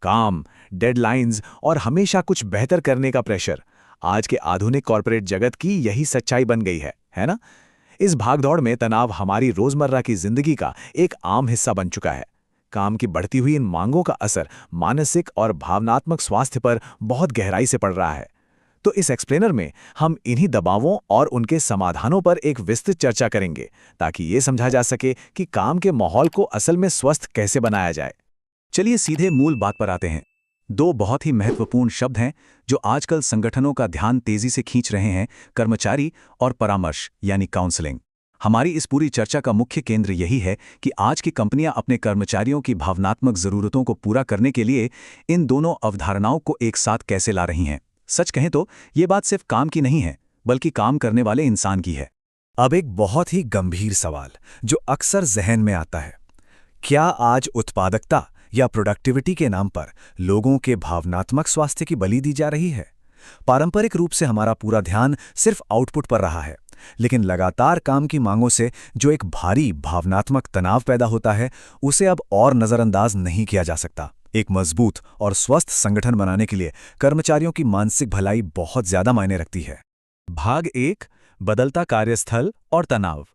काम, डेडलाइंस और हमेशा कुछ बेहतर करने का प्रेशर आज के आधुनिक कॉर्पोरेट जगत की यही सच्चाई बन गई है ना? इस भागदौड़ में तनाव हमारी रोजमर्रा की जिंदगी का एक आम हिस्सा बन चुका है। काम की बढ़ती हुई इन मांगों का असर मानसिक और भावनात्मक स्वास्थ्य पर बहुत गहराई से पड़ रहा है। तो इस एक्सप्लेनर में हम इन्हीं दबावों और उनके समाधानों पर एक विस्तृत चर्चा करेंगे, ताकि ये समझा जा सके कि काम के माहौल को असल में स्वस्थ कैसे बनाया जाए। चलिए सीधे मूल बात पर आते हैं। दो बहुत ही महत्वपूर्ण शब्द हैं जो आजकल संगठनों का ध्यान तेजी से खींच रहे हैं, कर्मचारी और परामर्श यानी काउंसलिंग। हमारी इस पूरी चर्चा का मुख्य केंद्र यही है कि आज की कंपनियां अपने कर्मचारियों की भावनात्मक जरूरतों को पूरा करने के लिए इन दोनों अवधारणाओं को एक साथ कैसे ला रही हैं। सच कहें तो ये बात सिर्फ काम की नहीं है, बल्कि काम करने वाले इंसान की है। अब एक बहुत ही गंभीर सवाल जो अक्सर जहन में आता है, क्या आज उत्पादकता या प्रोडक्टिविटी के नाम पर लोगों के भावनात्मक स्वास्थ्य की बलि दी जा रही है? पारंपरिक रूप से हमारा पूरा ध्यान सिर्फ आउटपुट पर रहा है, लेकिन लगातार काम की मांगों से जो एक भारी भावनात्मक तनाव पैदा होता है, उसे अब और नजरअंदाज नहीं किया जा सकता। एक मजबूत और स्वस्थ संगठन बनाने के लिए कर्मचारियों की मानसिक भलाई बहुत ज्यादा मायने रखती है। भाग 1, बदलता कार्यस्थल और तनाव।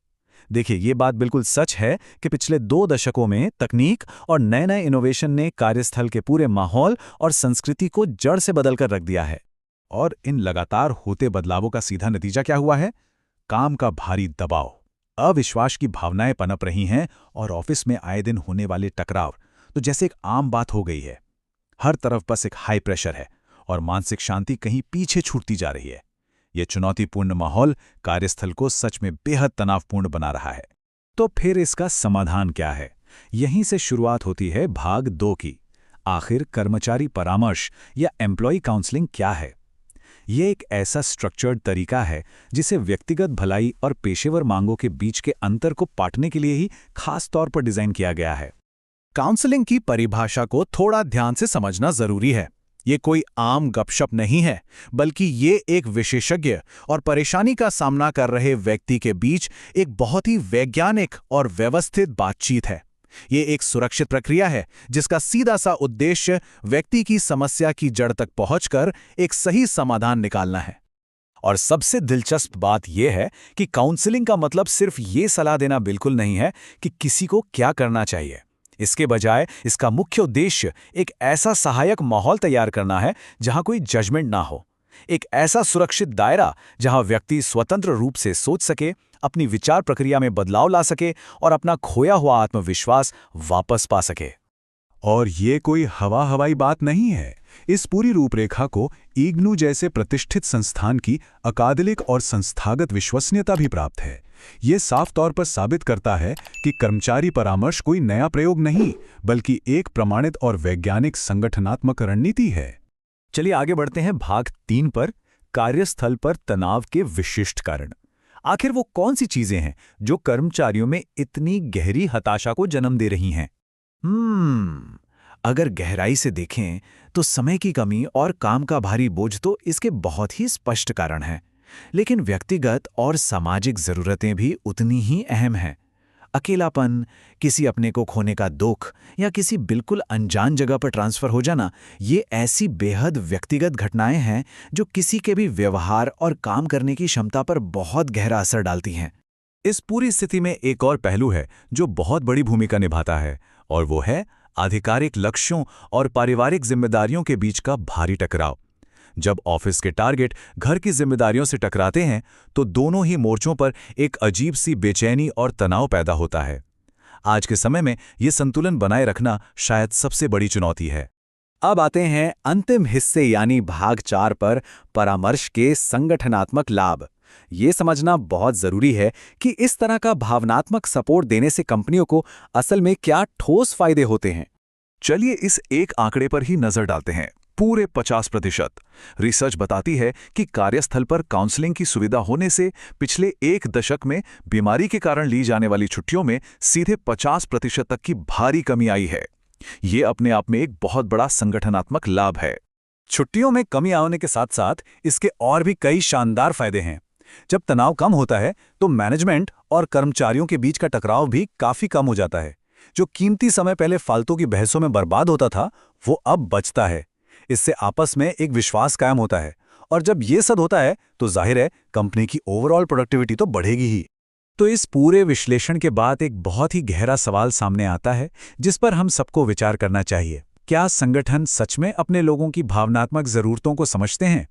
देखिए, ये बात बिल्कुल सच है कि पिछले 2 दशकों में तकनीक और नए-नए इनोवेशन ने कार्यस्थल के पूरे माहौल और संस्कृति को जड़ से बदलकर रख दिया है। और इन लगातार होते बदलावों का सीधा नतीजा क्या हुआ है? काम का भारी दबाव, अविश्वास की भावनाएं पनप रही हैं और ऑफिस में आए दिन होने वाले टकराव तो जैसे एक आम बात हो गई है। हर तरफ बस एक हाई प्रेशर है और मानसिक शांति कहीं पीछे छूटती जा रही है। यह चुनौतीपूर्ण माहौल कार्यस्थल को सच में बेहद तनावपूर्ण बना रहा है। तो फिर इसका समाधान क्या है? यहीं से शुरुआत होती है भाग 2 की। आखिर कर्मचारी परामर्श या एम्प्लॉय काउंसलिंग क्या है? ये एक ऐसा स्ट्रक्चर्ड तरीका है जिसे व्यक्तिगत भलाई और पेशेवर मांगों के बीच के अंतर को पाटने के लिए ही खास तौर पर डिजाइन किया गया है। काउंसलिंग की परिभाषा को थोड़ा ध्यान से समझना जरूरी है। ये कोई आम गपशप नहीं है, बल्कि ये एक विशेषज्ञ और परेशानी का सामना कर रहे व्यक्ति के बीच एक बहुत ही वैज्ञानिक और व्यवस्थित बातचीत है। ये एक सुरक्षित प्रक्रिया है जिसका सीधा सा उद्देश्य व्यक्ति की समस्या की जड़ तक पहुंचकर एक सही समाधान निकालना है। और सबसे दिलचस्प बात यह है कि काउंसलिंग का मतलब सिर्फ ये सलाह देना बिल्कुल नहीं है कि किसी को क्या करना चाहिए। इसके बजाय इसका मुख्य उद्देश्य एक ऐसा सहायक माहौल तैयार करना है जहां कोई जजमेंट ना हो। एक ऐसा सुरक्षित दायरा जहां व्यक्ति स्वतंत्र रूप से सोच सके, अपनी विचार प्रक्रिया में बदलाव ला सके और अपना खोया हुआ आत्मविश्वास वापस पा सके। और ये कोई हवाई बात नहीं है। इस पूरी रूपरेखा को इग्नू जैसे प्रतिष्ठित संस्थान की अकादमिक और संस्थागत विश्वसनीयता भी प्राप्त है। ये साफ तौर पर साबित करता है कि कर्मचारी परामर्श कोई नया प्रयोग नहीं, बल्कि एक प्रमाणित और वैज्ञानिक संगठनात्मक रणनीति है। चलिए आगे बढ़ते हैं भाग 3 पर, कार्यस्थल पर तनाव के विशिष्ट कारण। आखिर वो कौन सी चीजें हैं जो कर्मचारियों में इतनी गहरी हताशा को जन्म दे रही हैं? अगर गहराई से देखें तो समय की कमी और काम का भारी बोझ तो इसके बहुत ही स्पष्ट कारण हैं, लेकिन व्यक्तिगत और सामाजिक जरूरतें भी उतनी ही अहम हैं। अकेलापन, किसी अपने को खोने का दुख या किसी बिल्कुल अनजान जगह पर ट्रांसफर हो जाना, ये ऐसी बेहद व्यक्तिगत घटनाएं हैं जो किसी के भी व्यवहार और काम करने की क्षमता पर बहुत गहरा असर डालती हैं। इस पूरी स्थिति में एक और पहलू है जो बहुत बड़ी भूमिका निभाता है, और वो है आधिकारिक लक्ष्यों और पारिवारिक जिम्मेदारियों के बीच का भारी टकराव। जब ऑफिस के टारगेट घर की जिम्मेदारियों से टकराते हैं तो दोनों ही मोर्चों पर एक अजीब सी बेचैनी और तनाव पैदा होता है। आज के समय में ये संतुलन बनाए रखना शायद सबसे बड़ी चुनौती है। अब आते हैं अंतिम हिस्से यानी भाग 4 पर, परामर्श के संगठनात्मक लाभ। ये समझना बहुत जरूरी है कि इस तरह का भावनात्मक सपोर्ट देने से कंपनियों को असल में क्या ठोस फायदे होते हैं। चलिए इस एक आंकड़े पर ही नजर डालते हैं। पूरे 50%। रिसर्च बताती है कि कार्यस्थल पर काउंसलिंग की सुविधा होने से पिछले 1 दशक में बीमारी के कारण ली जाने वाली छुट्टियों में सीधे 50% तक की भारी कमी आई है। ये अपने आप में एक बहुत बड़ा संगठनात्मक लाभ है। छुट्टियों में कमी आने के साथ साथ इसके और भी कई शानदार फायदे हैं। जब तनाव कम होता है तो मैनेजमेंट और कर्मचारियों के बीच का टकराव भी काफी कम हो जाता है। जो कीमती समय पहले फालतू की बहसों में बर्बाद होता था, वो अब बचता है। इससे आपस में एक विश्वास कायम होता है, और जब ये सब होता है तो जाहिर है कंपनी की ओवरऑल प्रोडक्टिविटी तो बढ़ेगी ही। तो इस पूरे विश्लेषण के बाद एक बहुत ही गहरा सवाल सामने आता है, जिस पर हम सबको विचार करना चाहिए। क्या संगठन सच में अपने लोगों की भावनात्मक ज़रूरतों को समझते हैं?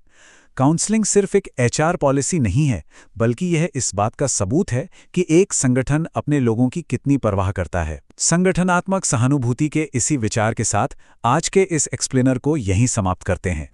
काउंसलिंग सिर्फ एक एचआर पॉलिसी नहीं है, बल्कि यह इस बात का सबूत है कि एक संगठन अपने लोगों की कितनी परवाह करता है। संगठनात्मक सहानुभूति के इसी विचार के साथ आज के इस एक्सप्लेनर को यहीं समाप्त करते हैं।